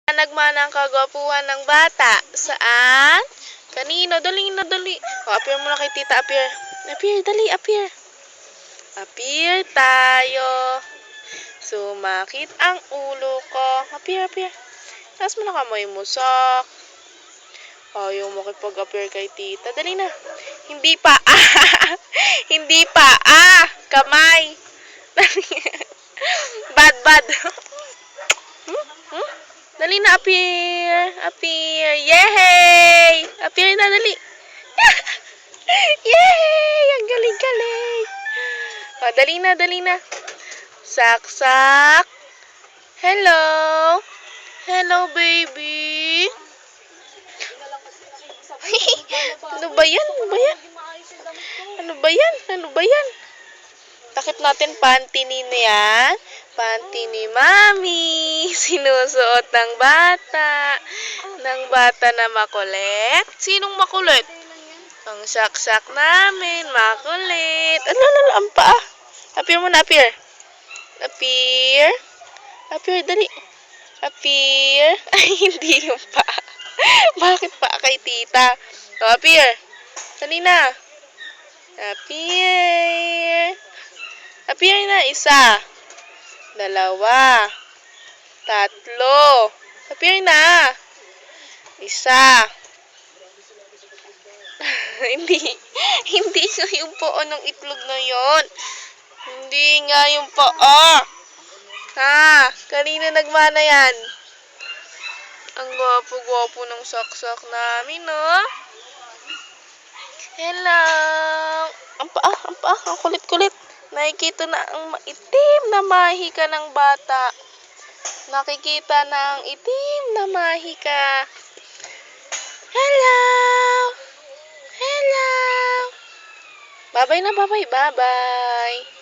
Nagmana ang kagwapuhan ng bata. Saan? Kanino? Dali na, dali. O, appear muna kay tita. Appear. Appear, dali, appear. Appear tayo. Sumakit ang ulo ko. Appear, appear. Taas mo na kamay mo, sak. Ayaw makipag-appear kay tita. Dali na. Hindi pa. Hindi pa. Kamay. Bad, bad. Dali na, appear. Appear. Yay! Appear na, dali. Yay! Ang galing-galing. O, dali na, dali na. Sak-sak. Hello. Hello, baby. Ano ba yan? Ano ba yan? Ano ba yan? Ano ba yan? Takip natin panty ni yan. Panty ni Mami. Sinusuot ng bata. Ng bata na makulit. Sinong makulit? Ang sak-sak namin. Makulit. Ano, ang paa. Appear muna, appear. Appear. Appear, dali. Appear. Ay, hindi yung paa. Bakit paa kay tita? O, appear. Dali na. Appear. Appear na. Isa. Dalawa. Tatlo. Appear na. Isa. Hindi nga yung paa ng itlog na yon. Hindi nga yung paa. Kanina nagmana yan? Ang gwapo-gwapo ng saksak namin, no? Hello. Ang paa, ang kulit-kulit. Nakikita na ang itim na mahika ng bata. Nakikita na ang itim na mahika. Hello. Hello. Bye-bye na, bye-bye. Bye-bye.